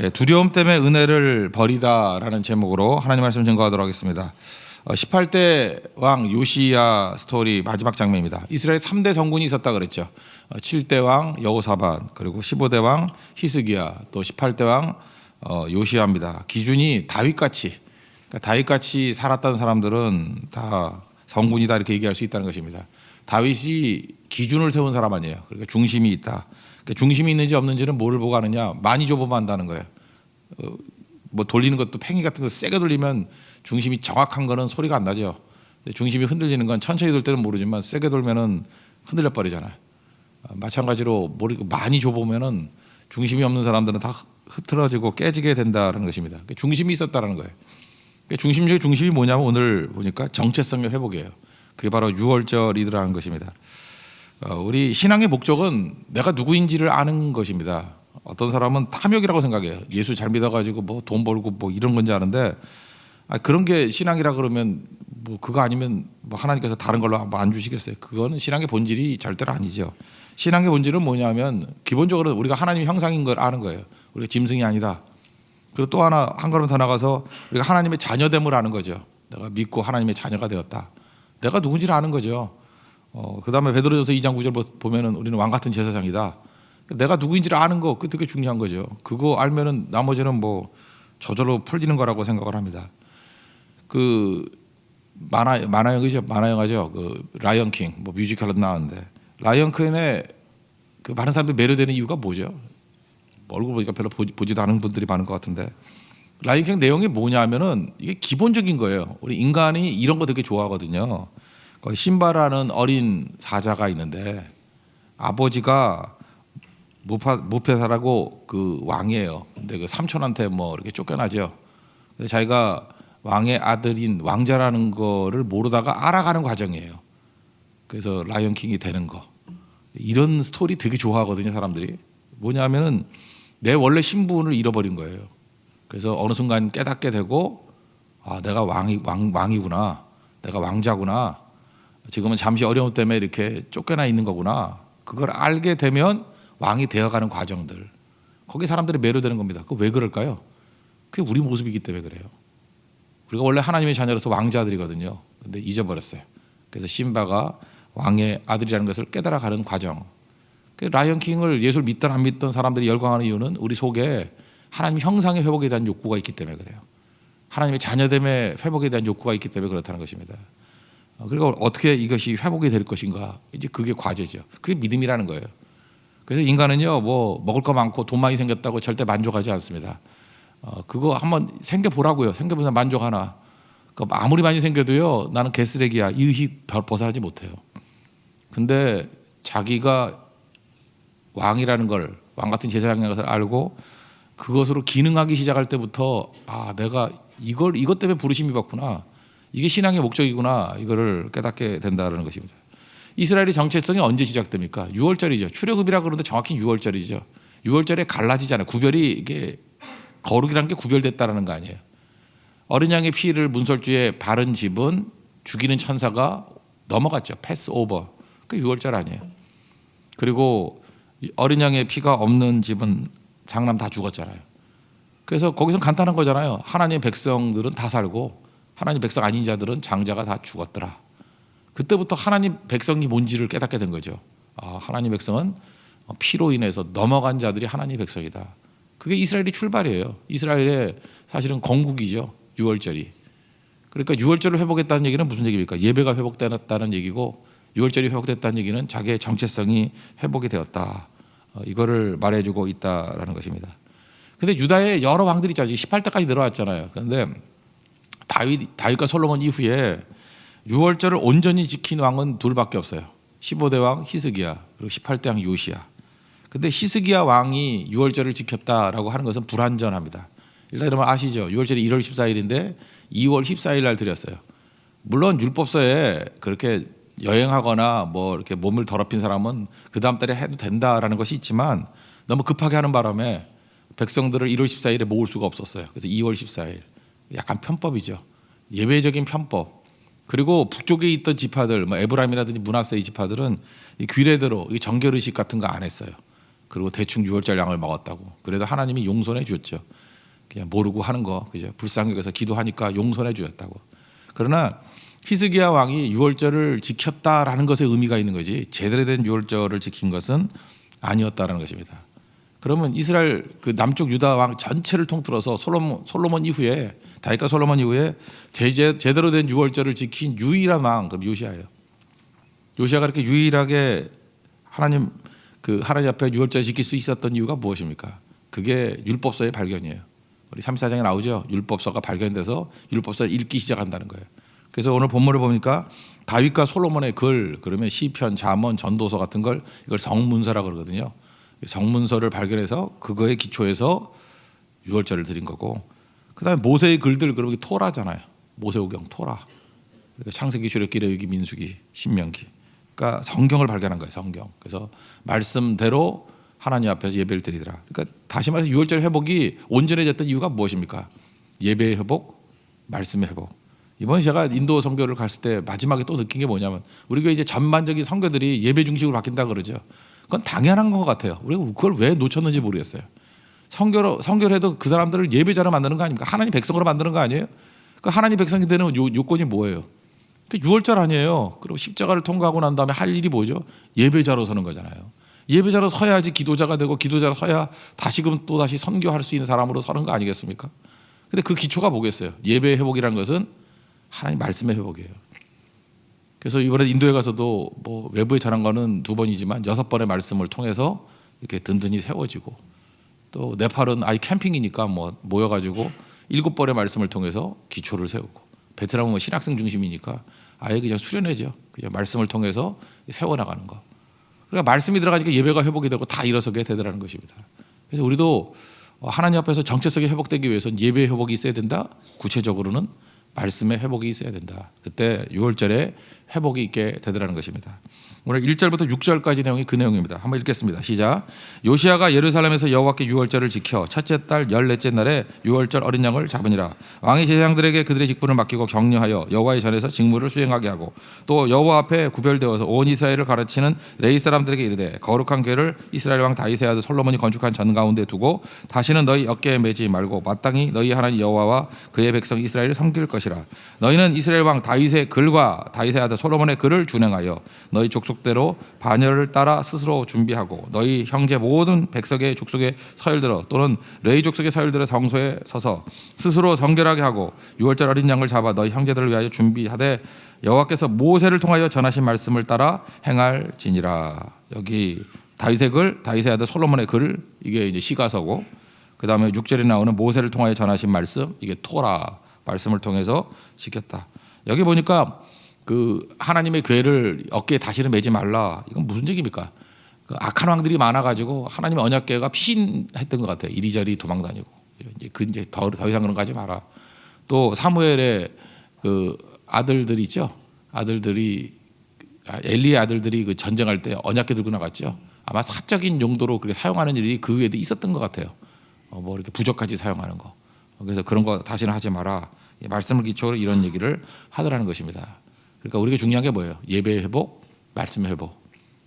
두려움 때문에 은혜를 버리다라는 제목으로 하나님 말씀 증거하도록 하겠습니다. 18대 왕 요시야 스토리 마지막 장면입니다. 이스라엘 3대 정군이 있었다 그랬죠. 7대 왕 여호사밧, 그리고 15대 왕 히스기야, 또 18대 왕 요시야입니다. 기준이 다윗같이, 그러니까 다윗같이 살았던 사람들은 다 성군이다 이렇게 얘기할 수 있다는 것입니다. 다윗이 기준을 세운 사람 아니에요. 그러니까 중심이 있다. 그러니까 중심이 있는지 없는지는 뭐를 보고 하느냐? 많이 줘보면 안다는 거예요. 뭐 돌리는 것도 팽이 같은 거 세게 돌리면 중심이 정확한 거는 소리가 안 나죠. 중심이 흔들리는 건 천천히 돌 때는 모르지만 세게 돌면은 흔들려 버리잖아요. 마찬가지로 모르고 많이 줘보면은 중심이 없는 사람들은 다 흐트러지고 깨지게 된다는 것입니다. 중심이 있었다는 거예요. 중심 중에 중심이 뭐냐면 오늘 보니까 정체성의 회복이에요. 그게 바로 유월절이라는 것입니다. 우리 신앙의 목적은 내가 누구인지를 아는 것입니다. 어떤 사람은 탐욕이라고 생각해요. 예수 잘 믿어가지고 뭐 돈 벌고 뭐 이런 건지 아는데, 그런 게 신앙이라 그러면 뭐 그거 아니면 뭐 하나님께서 다른 걸로 안 주시겠어요? 그거는 신앙의 본질이 절대로 아니죠. 신앙의 본질은 뭐냐면 기본적으로 우리가 하나님 형상인 걸 아는 거예요. 우리가 짐승이 아니다. 그리고 또 하나 한 걸음 더 나가서 우리가 하나님의 자녀됨을 아는 거죠. 내가 믿고 하나님의 자녀가 되었다. 내가 누군지를 아는 거죠. 그 다음에 베드로전서 2장 9절 보면은 우리는 왕 같은 제사장이다. 내가 누구인지를 아는 거, 그게 되게 중요한 거죠. 그거 알면은 나머지는 뭐 저절로 풀리는 거라고 생각을 합니다. 그 만화 영화죠. 그 라이언 킹, 뭐 뮤지컬로 나왔는데 라이언 킹에 그 많은 사람들이 매료되는 이유가 뭐죠? 얼굴 보니까 별로 보지도 않은 분들이 많은 것 같은데, 라이언 킹 내용이 뭐냐면은 이게 기본적인 거예요. 우리 인간이 이런 거 되게 좋아하거든요. 심바라는 어린 사자가 있는데 아버지가 무페사라고 그 왕이에요. 근데 그 삼촌한테 뭐 이렇게 쫓겨나죠. 근데 자기가 왕의 아들인 왕자라는 거를 모르다가 알아가는 과정이에요. 그래서 라이언 킹이 되는 거. 이런 스토리 되게 좋아하거든요, 사람들이. 뭐냐면은 내 원래 신분을 잃어버린 거예요. 그래서 어느 순간 깨닫게 되고, 내가 왕이구나. 내가 왕자구나. 지금은 잠시 어려움 때문에 이렇게 쫓겨나 있는 거구나. 그걸 알게 되면 왕이 되어가는 과정들, 거기 사람들이 매료되는 겁니다. 그거 왜 그럴까요? 그게 우리 모습이기 때문에 그래요. 우리가 원래 하나님의 자녀로서 왕자들이거든요. 근데 잊어버렸어요. 그래서 심바가 왕의 아들이라는 것을 깨달아가는 과정. 라이언 킹을 예수를 믿든 안 믿든 사람들이 열광하는 이유는 우리 속에 하나님 형상의 회복에 대한 욕구가 있기 때문에 그래요. 하나님의 자녀됨의 회복에 대한 욕구가 있기 때문에 그렇다는 것입니다. 그리고 어떻게 이것이 회복이 될 것인가, 이제 그게 과제죠. 그게 믿음이라는 거예요. 그래서 인간은요, 뭐 먹을 거 많고 돈 많이 생겼다고 절대 만족하지 않습니다. 그거 한번 생겨보라고요. 생겨보면 만족하나? 아무리 많이 생겨도요, 나는 개쓰레기야, 이 의식 벗어나지 못해요. 근데 자기가 왕이라는 걸, 왕 같은 제사장이라는 것을 알고 그것으로 기능하기 시작할 때부터 내가 이것 때문에 부르심이 받구나, 이게 신앙의 목적이구나, 이거를 깨닫게 된다는 것입니다. 이스라엘의 정체성이 언제 시작됩니까? 6월절이죠. 출애굽이라 그러는데 정확히 6월절이죠. 6월절에 갈라지잖아요. 구별이, 이게 거룩이라는 게 구별됐다라는 거 아니에요. 어린 양의 피를 문설주에 바른 집은 죽이는 천사가 넘어갔죠. 패스 오버. 그 6월절 아니에요. 그리고 어린 양의 피가 없는 집은 장남 다 죽었잖아요. 그래서 거기서 간단한 거잖아요. 하나님의 백성들은 다 살고 하나님 백성 아닌 자들은 장자가 다 죽었더라. 그때부터 하나님 백성이 뭔지를 깨닫게 된 거죠. 하나님 백성은 피로 인해서 넘어간 자들이 하나님 백성이다. 그게 이스라엘의 출발이에요. 이스라엘의 사실은 건국이죠. 6월절이. 그러니까 6월절을 회복했다는 얘기는 무슨 얘기입니까? 예배가 회복됐다는 얘기고, 6월절이 회복됐다는 얘기는 자기의 정체성이 회복이 되었다. 이거를 말해주고 있다라는 것입니다. 근데 유다에 여러 왕들이 있잖아요. 18대까지 늘어왔잖아요. 그런데 다윗과 솔로몬 이후에 6월절을 온전히 지킨 왕은 둘밖에 없어요. 15대 왕 히스기야, 그리고 18대 왕 요시야. 근데 히스기야 왕이 6월절을 지켰다라고 하는 것은 불완전합니다. 일단 여러분 아시죠? 6월절이 1월 14일인데 2월 14일 날 드렸어요. 물론 율법서에 그렇게 여행하거나 뭐 이렇게 몸을 더럽힌 사람은 그 다음 달에 해도 된다라는 것이 있지만, 너무 급하게 하는 바람에 백성들을 1월 14일에 모을 수가 없었어요. 그래서 2월 14일. 약간 편법이죠. 예외적인 편법. 그리고 북쪽에 있던 지파들, 뭐 에브라임이라든지 므낫세 이 지파들은 이 규례대로 이 정결의식 같은 거 안 했어요. 그리고 대충 6월절 양을 먹었다고. 그래도 하나님이 용서해 주었죠. 그냥 모르고 하는 거, 그죠? 불쌍히 여겨서 기도하니까 용서해 주었다고. 그러나 히스기야 왕이 6월절을 지켰다라는 것에 의미가 있는 거지 제대로 된 6월절을 지킨 것은 아니었다라는 것입니다. 그러면 이스라엘 그 남쪽 유다 왕 전체를 통틀어서 솔로몬 이후에 다윗과 솔로몬 이후에 제대로 된 6월절을 지킨 유일한 왕 그 요시아예요. 요시아가 그렇게 유일하게 하나님 앞에 6월절 지킬 수 있었던 이유가 무엇입니까? 그게 율법서의 발견이에요. 우리 34장에 나오죠. 율법서가 발견돼서 율법서를 읽기 시작한다는 거예요. 그래서 오늘 본문을 보니까 다윗과 솔로몬의 글, 그러면 시편, 잠언, 전도서 같은 걸 이걸 성문서라고 그러거든요. 성문서를 발견해서 그거에 기초해서 6월절을 드린 거고, 그다음에 모세의 글들 그러면 토라잖아요. 모세오경 토라. 그러니까 창세기, 출애굽기, 레위기, 민수기, 신명기. 그러니까 성경을 발견한 거예요. 성경. 그래서 말씀대로 하나님 앞에서 예배를 드리더라. 그러니까 다시 말해서 6월절 회복이 온전해졌던 이유가 무엇입니까? 예배의 회복, 말씀의 회복. 이번 제가 인도 선교를 갔을 때 마지막에 또 느낀 게 뭐냐면 우리 교회 이제 전반적인 선교들이 예배 중심으로 바뀐다 그러죠. 그건 당연한 것 같아요. 우리가 그걸 왜 놓쳤는지 모르겠어요. 선교를 해도 그 사람들을 예배자로 만드는 거 아닙니까? 하나님 백성으로 만드는 거 아니에요? 그 하나님 백성이 되는 요건이 뭐예요? 그 6월절 아니에요. 그리고 십자가를 통과하고 난 다음에 할 일이 뭐죠? 예배자로 서는 거잖아요. 예배자로 서야지 기도자가 되고 기도자로 서야 다시금 또 다시 선교할 수 있는 사람으로 서는 거 아니겠습니까? 근데 그 기초가 뭐겠어요? 예배 회복이라는 것은 하나님 말씀의 회복이에요. 그래서 이번에 인도에 가서도 뭐 외부에 전한 거는 2번이지만 6번의 말씀을 통해서 이렇게 든든히 세워지고, 또 네팔은 아예 캠핑이니까 뭐 모여가지고 7번의 말씀을 통해서 기초를 세우고, 베트남은 신학생 중심이니까 아예 그냥 수련회죠. 그냥 말씀을 통해서 세워나가는 거. 그러니까 말씀이 들어가니까 예배가 회복이 되고 다 일어서게 되더라는 것입니다. 그래서 우리도 하나님 앞에서 정체성이 회복되기 위해서는 예배 회복이 있어야 된다. 구체적으로는 말씀의 회복이 있어야 된다. 그때 6월절에 회복이 있게 되더라는 것입니다. 오늘 1절부터 6절까지 내용이 그 내용입니다. 한번 읽겠습니다. 시작. 요시아가 예루살렘에서 여호와께 6월절을 지켜 첫째 달 14째 날에 6월절 어린 양을 잡으니라. 왕이 제사장들에게 그들의 직분을 맡기고 격려하여 여호와의 전에서 직무를 수행하게 하고, 또 여호와 앞에 구별되어서 온 이스라엘을 가르치는 레위 사람들에게 이르되, 거룩한 궤를 이스라엘 왕 다윗의 아들 솔로몬이 건축한 전 가운데 두고 다시는 너희 어깨에 매지 말고 마땅히 너희 하나님 여호와와 그의 백성 이스라엘을 섬길 것이라. 너희는 이스라엘 왕 다윗의 글과 다윗의 아들 솔로몬의 글을 준행하여 너희 족속대로 반열을 따라 스스로 준비하고, 너희 형제 모든 백성의 족속에 서열들어 또는 레위 족속의 서열들어 성소에 서서 스스로 성결하게 하고 6월절 어린 양을 잡아 너희 형제들을 위하여 준비하되 여호와께서 모세를 통하여 전하신 말씀을 따라 행할지니라. 여기 다윗의 글, 다윗의 아들 솔로몬의 글, 이게 이제 시가서고, 그 다음에 6절에 나오는 모세를 통하여 전하신 말씀, 이게 토라, 말씀을 통해서 지켰다. 여기 보니까 그 하나님의 궤를 어깨에 다시는 매지 말라. 이건 무슨 얘기입니까? 그 악한 왕들이 많아가지고 하나님의 언약궤가 피신했던 것 같아요. 이리저리 도망다니고. 이제 더 이상 그런 거 하지 마라. 또 사무엘의 그 아들들이 있죠. 엘리의 아들들이 그 전쟁할 때 언약궤 들고 나갔죠. 아마 사적인 용도로 그렇게 사용하는 일이 그 외에도 있었던 것 같아요. 뭐 이렇게 부적까지 사용하는 거. 그래서 그런 거 다시는 하지 마라. 말씀을 기초로 이런 얘기를 하더라는 것입니다. 그러니까 우리가 중요한 게 뭐예요? 예배의 회복, 말씀의 회복.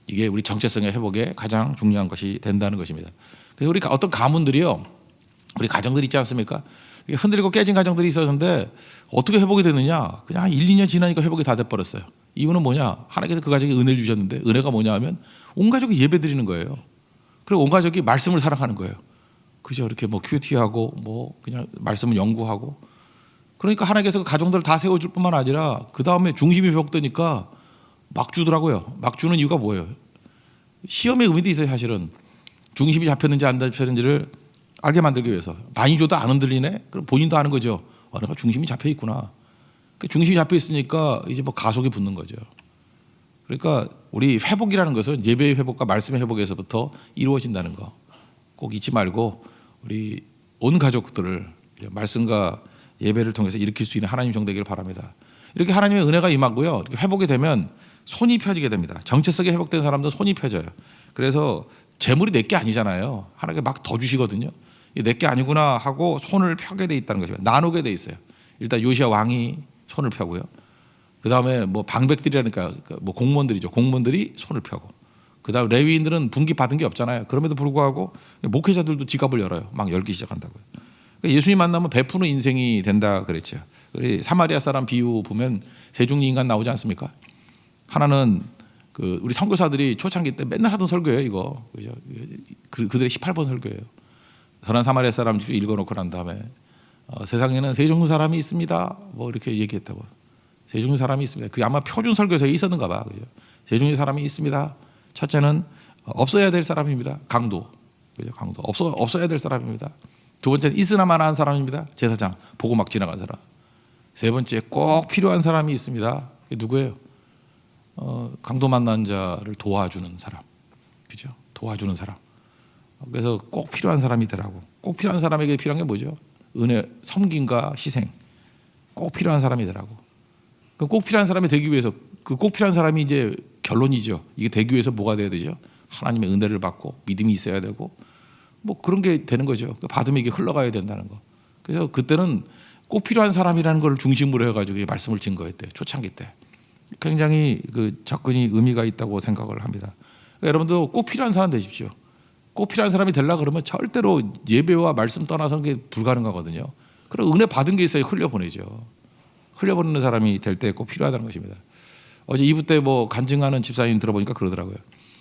이게 우리 정체성의 회복에 가장 중요한 것이 된다는 것입니다. 그래서 우리 어떤 가문들이요, 우리 가정들 있지 않습니까? 흔들리고 깨진 가정들이 있었는데 어떻게 회복이 되느냐? 그냥 한 1, 2년 지나니까 회복이 다 돼버렸어요. 이유는 뭐냐? 하나님께서 그 가정에 은혜를 주셨는데, 은혜가 뭐냐 하면 온 가족이 예배 드리는 거예요. 그리고 온 가족이 말씀을 사랑하는 거예요. 그죠? 이렇게 뭐 큐티하고 뭐 그냥 말씀을 연구하고. 그러니까 하나님께서 그 가정들을 다 세워줄 뿐만 아니라 그 다음에 중심이 회복되니까 막 주더라고요. 막 주는 이유가 뭐예요? 시험의 의미도 있어요. 사실은 중심이 잡혔는지 안 잡혔는지를 알게 만들기 위해서. 많이 줘도 안 흔들리네? 그럼 본인도 아는 거죠. 내가 중심이 잡혀 있구나. 그 중심이 잡혀 있으니까 이제 뭐 가속이 붙는 거죠. 그러니까 우리 회복이라는 것은 예배의 회복과 말씀의 회복에서부터 이루어진다는 거 꼭 잊지 말고 우리 온 가족들을 말씀과 예배를 통해서 일으킬 수 있는 하나님 종 되기를 바랍니다. 이렇게 하나님의 은혜가 임하고요, 이렇게 회복이 되면 손이 펴지게 됩니다. 정체성이 회복된 사람들은 손이 펴져요. 그래서 재물이 내게 아니잖아요. 하나님께 막 더 주시거든요. 내게 아니구나 하고 손을 펴게 돼 있다는 것입니다. 나누게 돼 있어요. 일단 요시아 왕이 손을 펴고요. 그 다음에 뭐 방백들이라니까 뭐 공무원들이죠. 공무원들이 손을 펴고, 그다음 레위인들은 분기 받은 게 없잖아요. 그럼에도 불구하고 목회자들도 지갑을 열어요. 막 열기 시작한다고요. 그러니까 예수님 만나면 베푸는 인생이 된다 그랬죠. 우리 사마리아 사람 비유 보면 세 종류 인간 나오지 않습니까? 하나는 그 우리 선교사들이 초창기 때 맨날 하던 설교예요. 이거 그죠? 그들의 18번 설교예요. 선한 사마리아 사람 읽어놓고 난 다음에 세상에는 세 종류 사람이 있습니다. 뭐 이렇게 얘기했다고. 세 종류 사람이 있습니다. 그게 아마 표준 설교서에 있었는가 봐. 그죠? 세 종류 사람이 있습니다. 첫째는 없어야 될 사람입니다. 강도. 그죠? 강도. 없어야 될 사람입니다. 두 번째는 있으나만 한 사람입니다. 제사장. 보고 막 지나간 사람. 세 번째 꼭 필요한 사람이 있습니다. 그게 누구예요? 강도 만난 자를 도와주는 사람. 그죠? 도와주는 사람. 그래서 꼭 필요한 사람이더라고. 꼭 필요한 사람에게 필요한 게 뭐죠? 은혜, 섬김과 희생. 꼭 필요한 사람이더라고. 그 꼭 필요한 사람이 되기 위해서 그 꼭 필요한 사람이 이제 결론이죠. 이게 되기 위해서 뭐가 돼야 되죠? 하나님의 은혜를 받고 믿음이 있어야 되고 뭐 그런 게 되는 거죠. 받으면 이게 흘러가야 된다는 거. 그래서 그때는 꼭 필요한 사람이라는 걸 중심으로 해가지고 말씀을 증거했대. 초창기 때. 굉장히 그 접근이 의미가 있다고 생각을 합니다. 그러니까 여러분도 꼭 필요한 사람 되십시오. 꼭 필요한 사람이 되려고 그러면 절대로 예배와 말씀 떠나서는 게 불가능하거든요. 그럼 은혜 받은 게 있어야 흘려보내죠. 흘려보내는 사람이 될 때 꼭 필요하다는 것입니다. 어제 2부 때 뭐 간증하는 집사님 들어보니까 그러더라고요.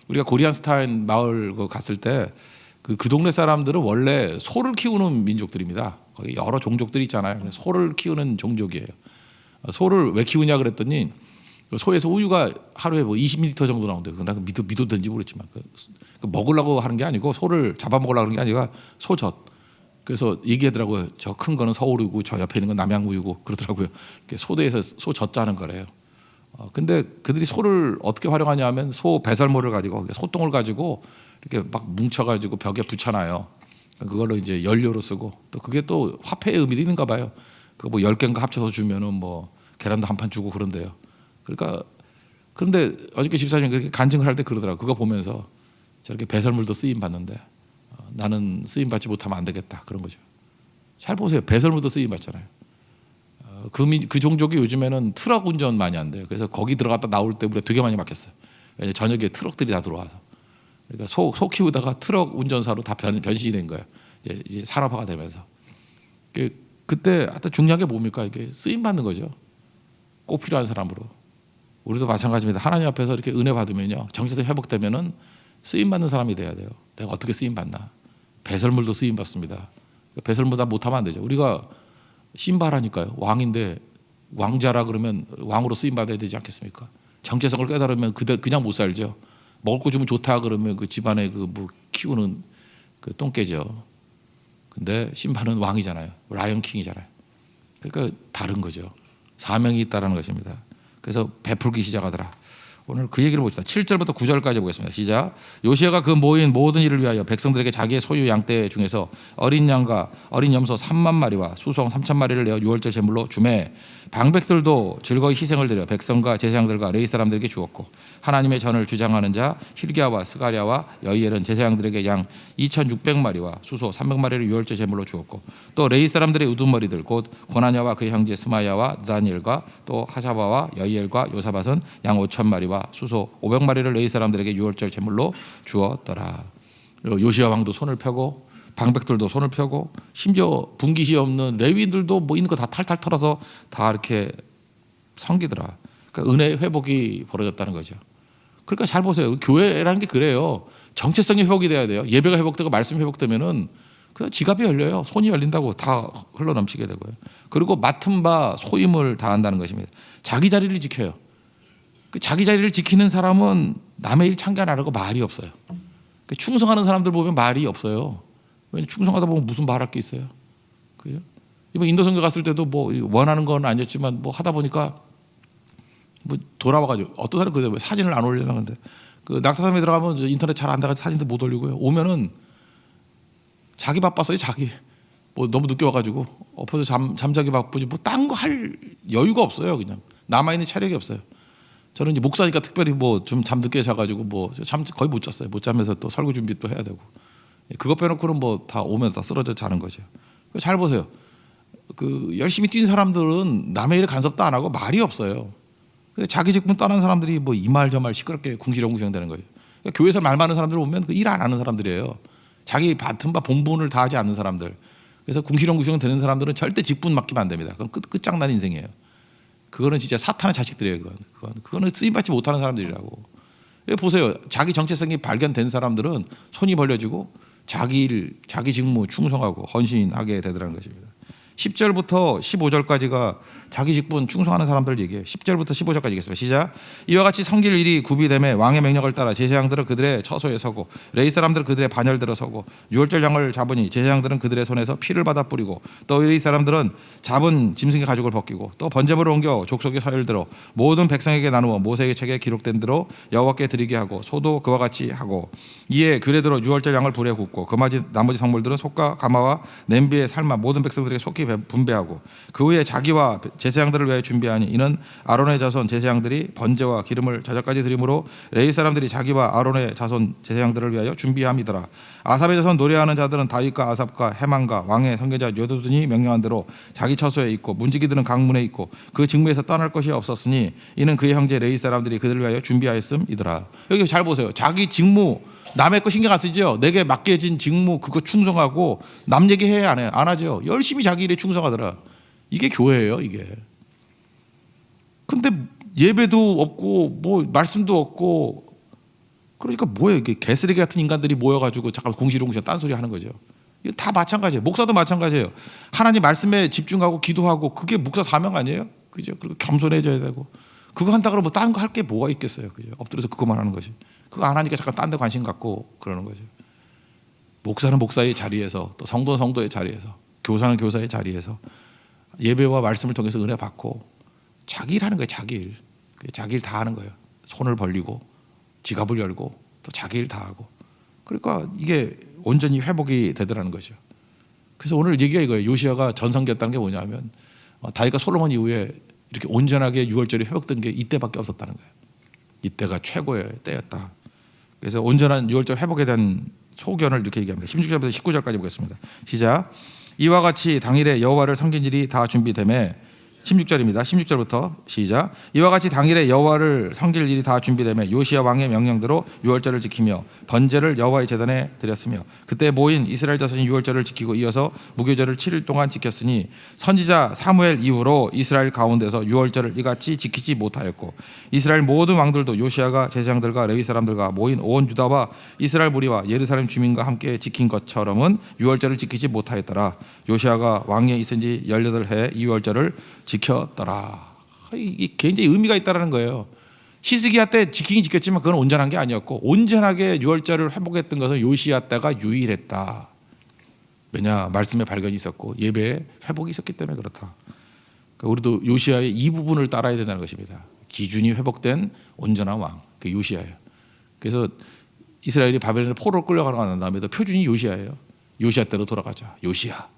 우리가 고리안스타인 마을 갔을 때 그 동네 사람들은 원래 소를 키우는 민족들입니다. 거기 여러 종족들이 있잖아요. 소를 키우는 종족이에요. 소를 왜 키우냐 그랬더니 소에서 우유가 하루에 뭐 20ml 정도 나온대요. 난 믿었든지 모르겠지만 먹으려고 하는 게 아니고 소를 잡아먹으려고 하는 게 아니라 소젖. 그래서 얘기하더라고요. 저 큰 거는 서울우유고 저 옆에 있는 건 남양우유고 그러더라고요. 소대에서 소젖 짜는 거래요. 근데 그들이 소를 어떻게 활용하냐 하면 소 배설물을 가지고 소똥을 가지고 이렇게 막 뭉쳐가지고 벽에 붙여놔요. 그걸로 이제 연료로 쓰고 또 그게 또 화폐의 의미도 있는가 봐요. 그거 뭐 10개인가 합쳐서 주면은 뭐 계란도 한 판 주고 그런데요. 그러니까 그런데 어저께 집사님이 그렇게 간증을 할 때 그러더라고요. 그거 보면서 저렇게 배설물도 쓰임 받는데 나는 쓰임 받지 못하면 안 되겠다 그런 거죠. 잘 보세요. 배설물도 쓰임 받잖아요. 그 종족이 요즘에는 트럭 운전 많이 한대요. 그래서 거기 들어갔다 나올 때 우리가 되게 많이 막혔어요. 왜냐하면 저녁에 트럭들이 다 들어와서. 그러니까 소 키우다가 트럭 운전사로 다 변신이 된 거예요. 이제 산업화가 되면서. 그때 하여튼 중요한 게 뭡니까? 이게 쓰임 받는 거죠. 꼭 필요한 사람으로. 우리도 마찬가지입니다. 하나님 앞에서 이렇게 은혜 받으면요, 정체성 회복되면은 쓰임 받는 사람이 돼야 돼요. 내가 어떻게 쓰임 받나? 배설물도 쓰임 받습니다. 배설물다 못하면 안 되죠. 우리가 신바라니까요. 왕인데 왕자라 그러면 왕으로 쓰임 받아야 되지 않겠습니까? 정체성을 깨달으면 그냥 못 살죠. 먹을 거 주면 좋다 그러면 그 집안에 그 뭐 키우는 그 똥개죠. 근데 신바는 왕이잖아요. 라이언 킹이잖아요. 그러니까 다른 거죠. 사명이 있다라는 것입니다. 그래서 베풀기 시작하더라. 오늘 그 얘기를 봅시다. 7절부터 9절까지 보겠습니다. 시작. 요시아가 그 모인 모든 일을 위하여 백성들에게 자기의 소유 양떼 중에서 어린 양과 어린 염소 3만 마리와 수송 3천 마리를 내어 유월절 제물로 주매 방백들도 즐거이 희생을 드려 백성과 제사장들과 레위 사람들에게 주었고 하나님의 전을 주장하는 자 힐기야와 스가랴와 여이엘은 제사장들에게 양 2,600마리와 수소 300마리를 유월절 제물로 주었고 또 레위 사람들의 우두머리들 곧 고나냐와 그의 형제 스마야와 다니엘과 또 하사바와 여이엘과 요사밧은 양 5,000마리와 수소 500마리를 레위 사람들에게 유월절 제물로 주었더라. 요시야 왕도 손을 펴고 방백들도 손을 펴고 심지어 분깃이 없는 레위인들도 뭐 있는 거 다 탈탈 털어서 다 이렇게 섬기더라. 그러니까 은혜의 회복이 벌어졌다는 거죠. 그러니까 잘 보세요. 교회라는 게 그래요. 정체성이 회복이 돼야 돼요. 예배가 회복되고 말씀이 회복되면은 그 지갑이 열려요. 손이 열린다고 다 흘러넘치게 되고요. 그리고 맡은 바 소임을 다한다는 것입니다. 자기 자리를 지켜요. 그 자기 자리를 지키는 사람은 남의 일 참견 안 하고 말이 없어요. 충성하는 사람들 보면 말이 없어요. 왜냐면 충성하다 보면 무슨 말할 게 있어요. 그죠? 이번 인도 선교 갔을 때도 뭐 원하는 건 아니었지만 뭐 하다 보니까 뭐 돌아와가지고 어떤 사람이 그래 사진을 안 올리려고 하는데 그 낙타섬에 들어가면 인터넷 잘 안 돼가지고 사진도 못 올리고요. 오면은 자기 바빴어요. 자기 뭐 너무 늦게 와가지고 엎어서 잠자기 바쁘지 뭐 딴 거 할 여유가 없어요. 그냥 남아 있는 체력이 없어요. 저는 이제 목사니까 특별히 뭐 좀 잠 늦게 자가지고 뭐 잠 거의 못 잤어요. 못 자면서 또 설교 준비 또 해야 되고 그거 빼놓고는 뭐 다 오면 다 쓰러져 자는 거죠. 잘 보세요. 그 열심히 뛴 사람들은 남의 일에 간섭도 안 하고 말이 없어요. 근데 자기 직분 떠난 사람들이 뭐 이 말 저 말 시끄럽게 궁시렁궁시렁 되는 거예요. 그러니까 교회에서 말 많은 사람들 보면 그 일 안 하는 사람들이에요. 자기 맡은 바 본분을 다하지 않는 사람들. 그래서 궁시렁궁시렁 되는 사람들은 절대 직분 맡기면 안 됩니다. 그건 끝장난 인생이에요. 그거는 진짜 사탄의 자식들이에요. 그거는 쓰임받지 못하는 사람들이라고. 보세요. 자기 정체성이 발견된 사람들은 손이 벌려지고 자기 일, 자기 직무 충성하고 헌신하게 되더라는 것입니다. 10절부터 15절까지가 자기 직분 충성하는 사람들 얘기해요. 10절부터 15절까지 얘기했습니다. 시작. 이와 같이 섬길 일이 구비되매 왕의 명령을 따라 제사장들은 그들의 처소에 서고 레위 사람들은 그들의 반열들에 서고 유월절 양을 잡으니 제사장들은 그들의 손에서 피를 받아 뿌리고 또 레위 사람들은 잡은 짐승의 가죽을 벗기고 또 번제물을 옮겨 족속의 서열대로 모든 백성에게 나누어 모세의 책에 기록된 대로 여호와께 드리게 하고 소도 그와 같이 하고 이에 규례대로 유월절 양을 불에 굽고 나머지 성물들은 속과 가마와 냄비에 삶아 모든 백성들에게 속히 분배하고 그 후에 자기와 제사장들을 위하여 준비하니 이는 아론의 자손 제사장들이 번제와 기름을 저녁까지 드림으로 레위 사람들이 자기와 아론의 자손 제사장들을 위하여 준비함이더라. 아삽의 자손 노래하는 자들은 다윗과 아삽과 헤만과 왕의 선교자 여두둔이 명령한 대로 자기 처소에 있고 문지기들은 강문에 있고 그 직무에서 떠날 것이 없었으니 이는 그의 형제 레위 사람들이 그들을 위하여 준비하였음이더라. 여기 잘 보세요. 자기 직무 남의 거 신경 안 쓰죠. 내게 맡겨진 직무 그거 충성하고 남 얘기해 안 해요? 안 하죠. 열심히 자기 일에 충성하더라. 이게 교회예요, 이게. 근데 예배도 없고 뭐 말씀도 없고 그러니까 뭐예요? 이게 개쓰레기 같은 인간들이 모여가지고 잠깐 궁시렁궁시렁 딴소리 하는 거죠. 이거 다 마찬가지예요. 목사도 마찬가지예요. 하나님 말씀에 집중하고 기도하고 그게 목사 사명 아니에요? 그죠? 그리고 겸손해져야 되고 그거 한다 그러면 다른 거 할 게 뭐가 있겠어요? 그죠? 엎드려서 그것만 하는 거지. 그거 안 하니까 잠깐 딴 데 관심 갖고 그러는 거죠. 목사는 목사의 자리에서 또 성도는 성도의 자리에서 교사는 교사의 자리에서 예배와 말씀을 통해서 은혜 받고 자기 일 하는 거예요. 자기 일. 자기 일 다 하는 거예요. 손을 벌리고 지갑을 열고 또 자기 일 다 하고. 그러니까 이게 온전히 회복이 되더라는 거죠. 그래서 오늘 얘기가 이거예요. 요시야가 전성기였다는 게 뭐냐면 다윗과 솔로몬 이후에 이렇게 온전하게 유월절이 회복된 게 이때밖에 없었다는 거예요. 이때가 최고의 때였다. 그래서 온전한 유월절 회복에 대한 소견을 이렇게 얘기합니다. 16절부터 19절까지 보겠습니다. 시작. 이와 같이 당일에 여호와를 섬긴 일이 다 준비되매 16절입니다. 16절부터 시작. 이와 같이 당일에 여호와를 섬길 일이 다 준비되매 요시야 왕의 명령대로 유월절을 지키며 번제를 여호와의 제단에 드렸으며 그때 모인 이스라엘 자손이 유월절을 지키고 이어서 무교절을 7일 동안 지켰으니 선지자 사무엘 이후로 이스라엘 가운데서 유월절을 이같이 지키지 못하였고 이스라엘 모든 왕들도 요시야가 제사장들과 레위 사람들과 모인 온 유다와 이스라엘 무리와 예루살렘 주민과 함께 지킨 것처럼은 유월절을 지키지 못하였더라. 요시야가 왕위에 있은 지 18해 유월절을 지켰더라. 이게 굉장히 의미가 있다는 거예요. 히스기야 때 지키긴 지켰지만 그건 온전한 게 아니었고 온전하게 유월절을 회복했던 것은 요시야 때가 유일했다. 왜냐? 말씀의 발견이 있었고 예배의 회복이 있었기 때문에 그렇다. 그러니까 우리도 요시야의 이 부분을 따라야 된다는 것입니다. 기준이 회복된 온전한 왕, 그 요시야예요. 그래서 이스라엘이 바벨론에 포로로 끌려가는 다음에도 표준이 요시야예요. 요시야 때로 돌아가자. 요시야.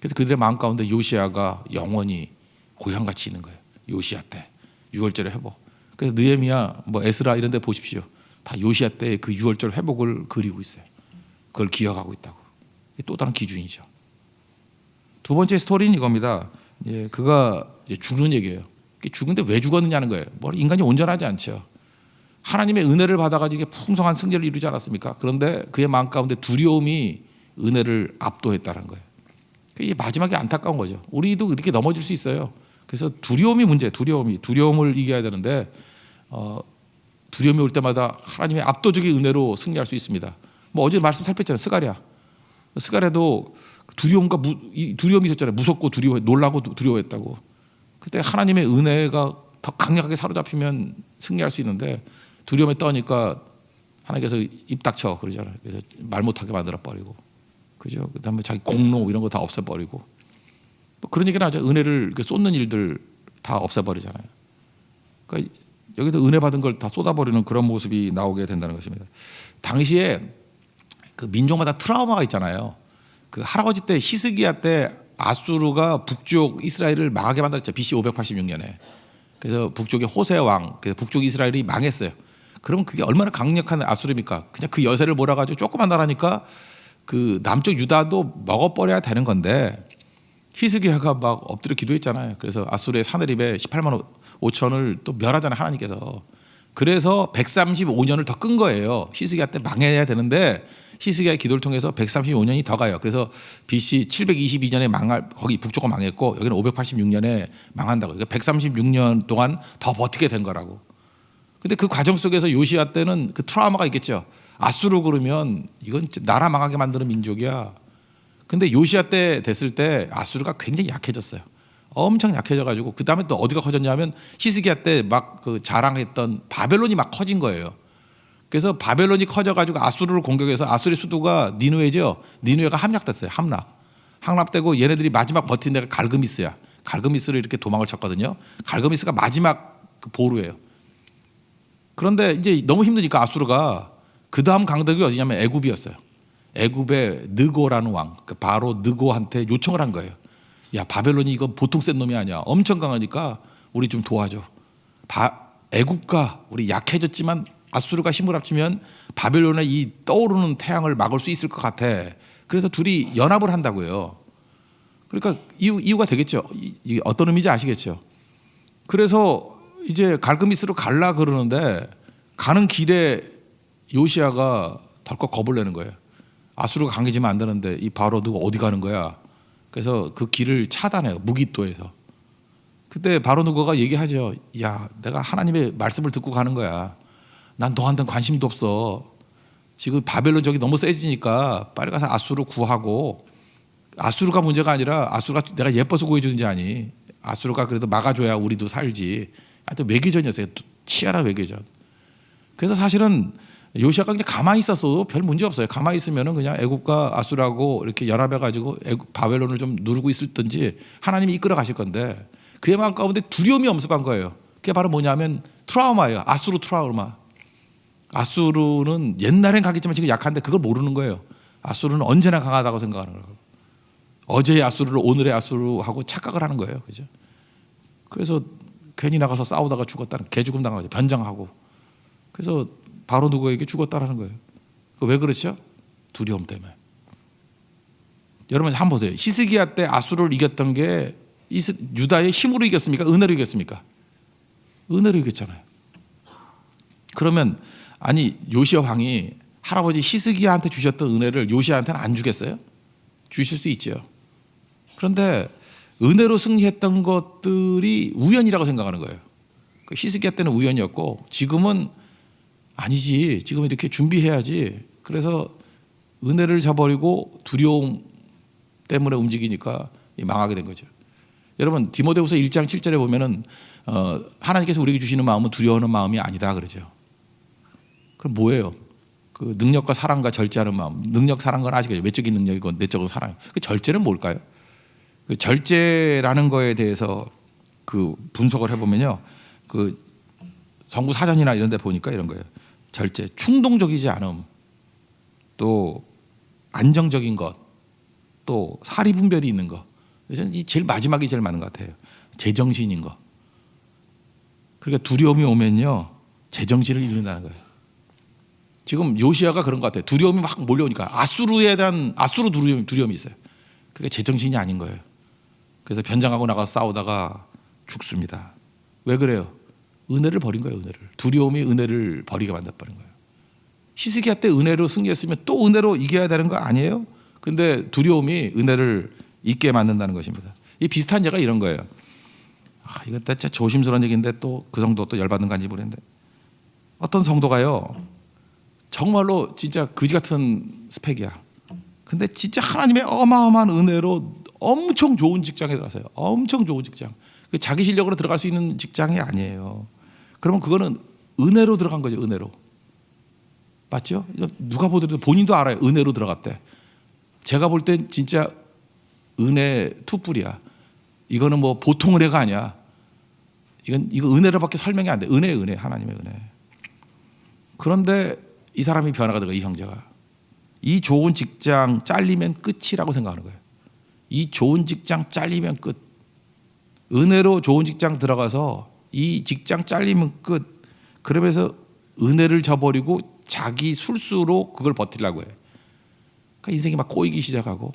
그래서 그들의 마음 가운데 요시야가 영원히 고향같이 있는 거예요. 요시야 때 유월절의 회복. 그래서 느헤미야, 뭐 에스라 이런 데 보십시오. 다 요시야 때의 그 유월절 회복을 그리고 있어요. 그걸 기억하고 있다고. 또 다른 기준이죠. 두 번째 스토리는 이겁니다. 그가 이제 죽는 얘기예요. 죽는데 왜 죽었느냐는 거예요. 뭐 인간이 온전하지 않죠. 하나님의 은혜를 받아가지고 풍성한 승리를 이루지 않았습니까? 그런데 그의 마음 가운데 두려움이 은혜를 압도했다는 거예요. 이게 마지막에 안타까운 거죠. 우리도 이렇게 넘어질 수 있어요. 그래서 두려움이 문제예요. 두려움을 이겨야 되는데 두려움이 올 때마다 하나님의 압도적인 은혜로 승리할 수 있습니다. 뭐 어제 말씀 살폈잖아요. 스가랴도 두려움이 있었잖아요. 무섭고 놀라고 두려워했다고. 그때 하나님의 은혜가 더 강력하게 사로잡히면 승리할 수 있는데 두려움에 떠니까 하나님께서 입 닥쳐 그러잖아요. 그래서 말 못하게 만들어 버리고, 그죠? 그다음에 자기 공로 이런 거 다 없애버리고, 뭐 그런 얘기는 하죠. 은혜를 이렇게 쏟는 일들 다 없애버리잖아요. 그러니까 여기서 은혜 받은 걸 다 쏟아버리는 그런 모습이 나오게 된다는 것입니다. 당시에 그 민족마다 트라우마가 있잖아요. 그 할아버지 때 히스기야 때 아수르가 북쪽 이스라엘을 망하게 만들었죠. BC 586년에. 그래서 북쪽의 호세 왕, 그래서 북쪽 이스라엘이 망했어요. 그러면 그게 얼마나 강력한 아수르입니까? 그냥 그 여세를 몰아가지고 조그만 나라니까 그 남쪽 유다도 먹어버려야 되는 건데 히스기야가 막 엎드려 기도했잖아요. 그래서 아수르의 사내립에 18만 5천을 또 멸하잖아요. 하나님께서. 그래서 135년을 더 끈 거예요. 히스기야 때 망해야 되는데 히스기야의 기도를 통해서 135년이 더 가요. 그래서 BC 722년에 망할 거기 북쪽은 망했고 여기는 586년에 망한다고. 그러니까 136년 동안 더 버티게 된 거라고. 근데 그 과정 속에서 요시야 때는 그 트라우마가 있겠죠. 아수르 그러면 이건 나라 망하게 만드는 민족이야. 근데 요시야 때 됐을 때 아수르가 굉장히 약해졌어요. 엄청 약해져가지고 그 다음에 또 어디가 커졌냐면 히스기야 때 막 그 자랑했던 바벨론이 막 커진 거예요. 그래서 바벨론이 커져가지고 아수르를 공격해서 아수르의 수도가 니누에죠. 니누에가 함락됐어요. 함락되고 얘네들이 마지막 버틴 데가 갈그미스야. 갈그미스로 이렇게 도망을 쳤거든요. 갈그미스가 마지막 그 보루예요. 그런데 이제 너무 힘드니까 아수르가 그 다음 강대국이 어디냐면 애굽이었어요. 애굽의 느고라는 왕, 그 바로 느고한테 요청을 한 거예요. 야, 바벨론이 이거 보통 센 놈이 아니야. 엄청 강하니까 우리 좀 도와줘. 애굽과 우리 약해졌지만 아수르가 힘을 합치면 바벨론의 이 떠오르는 태양을 막을 수 있을 것 같아. 그래서 둘이 연합을 한다고요. 그러니까 이유가 되겠죠. 이게 어떤 의미인지 아시겠죠. 그래서 이제 갈그미스로 갈라 그러는데 가는 길에 요시야가 덜컥 겁을 내는 거예요. 아수르가 강해지면 안 되는데 이 바로도 어디 가는 거야. 그래서 그 길을 차단해요. 무기또에서. 그때 바로누고가 얘기하죠. 야, 내가 하나님의 말씀을 듣고 가는 거야. 난 너한테는 관심도 없어. 지금 바벨론 적이 너무 세지니까 빨리 가서 아수르 구하고, 아수르가 문제가 아니라 아수르가 내가 예뻐서 구해주는지 아니. 아수르가 그래도 막아줘야 우리도 살지. 하여튼 외교전이었어요. 치열한 외교전. 그래서 사실은 요시야가 그냥 가만히 있었어도 별 문제 없어요. 가만히 있으면은 그냥 애굽과 아수르하고 이렇게 연합해가지고 바벨론을 좀 누르고 있을든지 하나님이 이끌어 가실 건데 그의 마음 가운데 두려움이 엄습한 거예요. 그게 바로 뭐냐면 트라우마예요. 아수르 트라우마. 아수르는 옛날엔 강했지만 지금 약한데 그걸 모르는 거예요. 아수르는 언제나 강하다고 생각하는 거예요. 어제의 아수르를 오늘의 아수르하고 착각을 하는 거예요. 그죠? 그래서 괜히 나가서 싸우다가 죽었다는 개죽음 당하죠. 변장하고. 그래서 바로 누구에게 죽었다라는 거예요. 왜 그렇죠? 두려움 때문에. 여러분 한번 보세요. 히스기야 때 아수르를 이겼던 게 유다의 힘으로 이겼습니까? 은혜로 이겼습니까? 은혜로 이겼잖아요. 그러면 아니 요시야 왕이 할아버지 히스기야한테 주셨던 은혜를 요시야한테는 안 주겠어요? 주실 수 있죠. 그런데 은혜로 승리했던 것들이 우연이라고 생각하는 거예요. 히스기야 때는 우연이었고 지금은 아니지. 지금 이렇게 준비해야지. 그래서 은혜를 저버리고 두려움 때문에 움직이니까 망하게 된 거죠. 여러분 디모데후서 1장 7절에 보면은 하나님께서 우리에게 주시는 마음은 두려워하는 마음이 아니다 그러죠. 그럼 뭐예요? 그 능력과 사랑과 절제하는 마음. 능력 사랑은 건 아시겠죠. 외적인 능력이고 내적인 사랑. 그 절제는 뭘까요? 그 절제라는 거에 대해서 그 분석을 해보면요. 그 성구 사전이나 이런 데 보니까 이런 거예요. 절제, 충동적이지 않음, 또 안정적인 것, 또 사리 분별이 있는 것. 그래서 이 제일 마지막이 제일 많은 것 같아요. 제정신인 것. 그러니까 두려움이 오면요, 제정신을 잃는다는 거예요. 지금 요시야가 그런 것 같아요. 두려움이 막 몰려오니까 아수르에 대한 두려움이 있어요. 그게 제정신이 아닌 거예요. 그래서 변장하고 나가서 싸우다가 죽습니다. 왜 그래요? 은혜를 버린 거예요. 은혜를. 두려움이 은혜를 버리게 만들어버린 거예요. 히스기야 때 은혜로 승리했으면 또 은혜로 이겨야 되는 거 아니에요? 근데 두려움이 은혜를 잊게 만든다는 것입니다. 이 비슷한 예가 이런 거예요. 이거 진짜 조심스러운 얘기인데 또 그 정도 또 열받는 건지 모르겠는데 어떤 성도가요. 정말로 진짜 거지 같은 스펙이야. 근데 진짜 하나님의 어마어마한 은혜로 엄청 좋은 직장에 들어갔어요. 엄청 좋은 직장. 자기 실력으로 들어갈 수 있는 직장이 아니에요. 그러면 그거는 은혜로 들어간 거죠. 은혜로. 맞죠? 누가 보더라도 본인도 알아요. 은혜로 들어갔대. 제가 볼 땐 진짜 은혜 투뿔이야. 이거는 뭐 보통 은혜가 아니야. 이거 은혜로밖에 설명이 안 돼. 은혜, 하나님의 은혜. 그런데 이 사람이 변화가 되고 이 형제가 이 좋은 직장 잘리면 끝이라고 생각하는 거예요. 이 좋은 직장 잘리면 끝. 은혜로 좋은 직장 들어가서 이 직장 잘리면 끝. 그러면서 은혜를 저버리고 자기 술수로 그걸 버티려고 해요. 그러니까 인생이 막 꼬이기 시작하고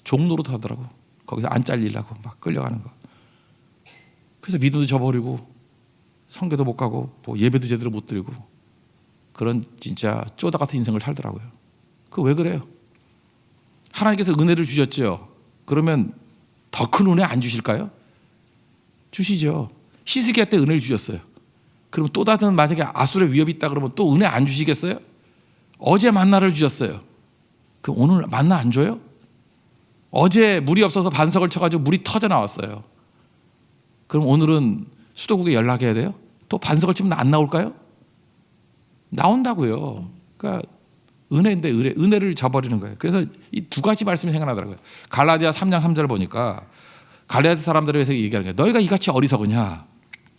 종로로 하더라고. 거기서 안 잘리려고 막 끌려가는 거. 그래서 믿음도 저버리고 성교도 못 가고 뭐 예배도 제대로 못 드리고 그런 진짜 쪼다 같은 인생을 살더라고요. 그 왜 그래요? 하나님께서 은혜를 주셨죠. 그러면 더 큰 은혜 안 주실까요? 주시죠. 히스기야 때 은혜를 주셨어요. 그럼 또 다른 만약에 아수르의 위협이 있다 그러면 또 은혜 안 주시겠어요? 어제 만나를 주셨어요. 그럼 오늘 만나 안 줘요? 어제 물이 없어서 반석을 쳐가지고 물이 터져 나왔어요. 그럼 오늘은 수도국에 연락해야 돼요? 또 반석을 치면 안 나올까요? 나온다고요. 그러니까 은혜인데 은혜를 저버리는 거예요. 그래서 이 두 가지 말씀이 생각나더라고요. 갈라디아 3장 3절 보니까 갈라디아 사람들에 대해서 얘기하는 거예요. 너희가 이같이 어리석으냐?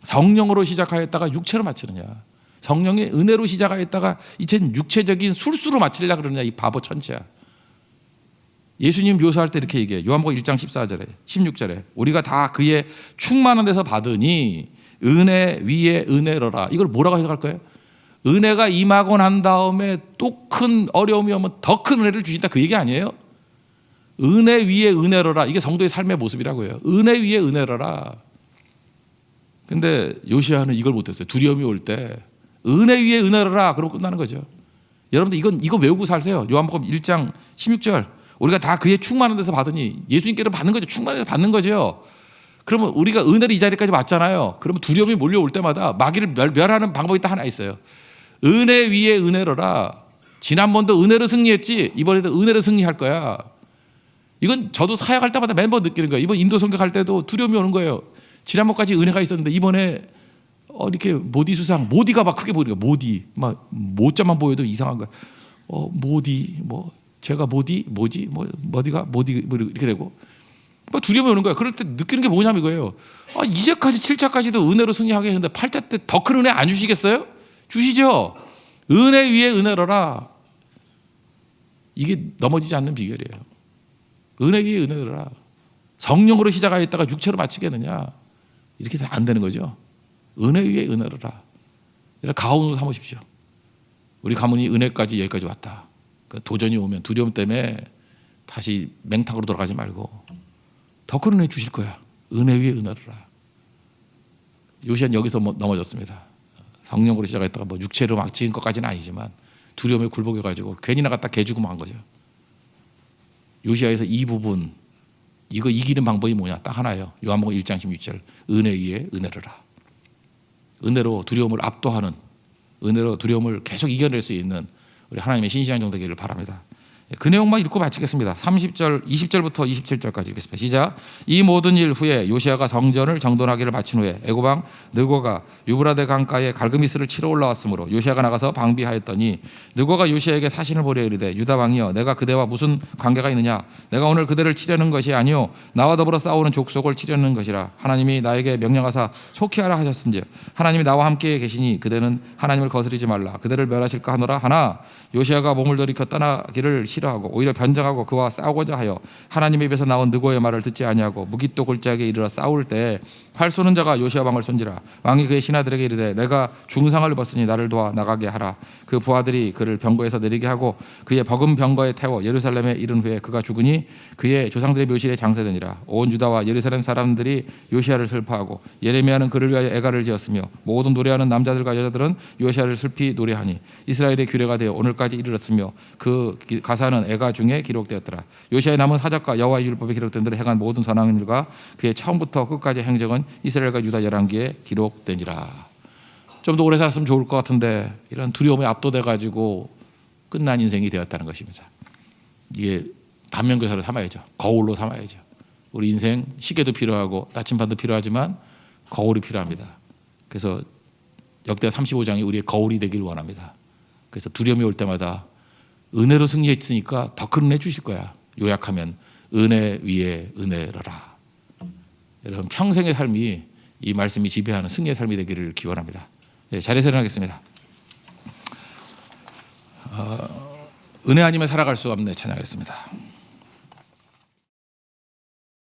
성령으로 시작하였다가 육체로 마치느냐? 성령의 은혜로 시작하였다가 이제는 육체적인 술수로 마치려고 그러느냐? 이 바보 천치야. 예수님 묘사할 때 이렇게 얘기해요. 요한복음 1장 14절에 16절에 우리가 다 그의 충만한 데서 받으니 은혜 위에 은혜로라. 이걸 뭐라고 해석할 거예요? 은혜가 임하고 난 다음에 또 큰 어려움이 오면 더 큰 은혜를 주신다 그 얘기 아니에요? 은혜 위에 은혜로라. 이게 성도의 삶의 모습이라고요. 은혜 위에 은혜로라. 근데 요시야는 이걸 못했어요. 두려움이 올 때 은혜 위에 은혜로라 그러고 끝나는 거죠. 여러분들 이거 외우고 사세요. 요한복음 1장 16절 우리가 다 그의 충만한 데서 받으니 예수님께로 받는 거죠. 충만한 데서 받는 거죠. 그러면 우리가 은혜를 이 자리까지 받잖아요. 그러면 두려움이 몰려올 때마다 마귀를 멸하는 방법이 딱 하나 있어요. 은혜 위에 은혜로라. 지난번도 은혜로 승리했지 이번에도 은혜로 승리할 거야. 이건 저도 사역할 때마다 매번 느끼는 거예요. 이번 인도 선교할 때도 두려움이 오는 거예요. 지난번까지 은혜가 있었는데 이번에 이렇게 모디 수상, 모디가 막 크게 보이는 거예요. 모디, 막 모자만 보여도 이상한 거예요. 모디, 뭐 제가 모디, 뭐지, 모디가 모디 뭐 이렇게 되고 막 두려움이 오는 거예요. 그럴 때 느끼는 게 뭐냐면 이거예요. 이제까지 7차까지도 은혜로 승리하게 했는데 8차 때 더 큰 은혜 안 주시겠어요? 주시죠. 은혜 위에 은혜로라. 이게 넘어지지 않는 비결이에요. 은혜 위에 은혜로라. 성령으로 시작하였다가 육체로 마치겠느냐? 이렇게 안 되는 거죠. 은혜 위에 은혜로라. 가훈으로 삼으십시오. 우리 가문이 은혜까지 여기까지 왔다. 도전이 오면 두려움 때문에 다시 맹탕으로 돌아가지 말고 더 큰 은혜 주실 거야. 은혜 위에 은혜로라. 요시야는 여기서 넘어졌습니다. 성령으로 시작했다가 뭐 육체로 막 지은 것까지는 아니지만 두려움에 굴복해가지고 괜히 나갔다 개 죽으면 한 거죠. 요시야에서 이 부분 이거 이기는 방법이 뭐냐? 딱 하나예요. 요한복음 1장 16절 은혜 위에 은혜로라. 은혜로 두려움을 압도하는 은혜로 두려움을 계속 이겨낼 수 있는 우리 하나님의 신실한 종 되기를 바랍니다. 그 내용만 읽고 마치겠습니다. 30절, 20절부터 27절까지 읽겠습니다. 시작. 이 모든 일 후에 요시야가 성전을 정돈하기를 마친 후에 애고방 느고가 유브라데 강가에 갈그미스를 치러 올라왔으므로 요시야가 나가서 방비하였더니 느고가 요시야에게 사신을 보려 이르되 유다 왕이여 내가 그대와 무슨 관계가 있느냐? 내가 오늘 그대를 치려는 것이 아니요 나와 더불어 싸우는 족속을 치려는 것이라. 하나님이 나에게 명령하사 속히 하라 하셨은즉 하나님이 나와 함께 계시니 그대는 하나님을 거스르지 말라. 그대를 멸하실까 하노라. 하나 요시야가 몸을 돌이켜 떠나기를 싫어하고 오히려 변정하고 그와 싸우고자 하여 하나님의 입에서 나온 느고의 말을 듣지 아니하고 무기또 골짜기에 이르러 싸울 때 활 쏘는 자가 요시야 왕을 손지라. 왕이 그의 신하들에게 이르되 내가 중상을 입었으니 나를 도와 나가게 하라. 그 부하들이 그를 병거에서 내리게 하고 그의 버금 병거에 태워 예루살렘에 이른 후에 그가 죽으니 그의 조상들의 묘실에 장사되니라. 온 유다와 예루살렘 사람들이 요시야를 슬퍼하고 예레미야는 그를 위하여 애가를 지었으며 모든 노래하는 남자들과 여자들은 요시야를 슬피 노래하니 이스라엘의 규례가 되어 오늘까지 이르렀으며 그 가사는 애가 중에 기록되었더라. 요시야의 남은 사적과 여호와의 율법에 기록된 대로 행한 모든 선한 일과 그의 처음부터 끝까지 행적은 이스라엘과 유다 열왕기에 기록되니라. 좀 더 오래 살았으면 좋을 것 같은데 이런 두려움에 압도돼 가지고 끝난 인생이 되었다는 것입니다. 이게 반면교사로 삼아야죠. 거울로 삼아야죠. 우리 인생 시계도 필요하고 나침반도 필요하지만 거울이 필요합니다. 그래서 역대 35장이 우리의 거울이 되길 원합니다. 그래서 두려움이 올 때마다 은혜로 승리했으니까 더 큰 은혜 주실 거야. 요약하면 은혜 위에 은혜로라. 여러분 평생의 삶이 이 말씀이 지배하는 승리의 삶이 되기를 기원합니다. 자리에서 일어나겠습니다. 은혜 아니면 살아갈 수 없네 찬양하겠습니다.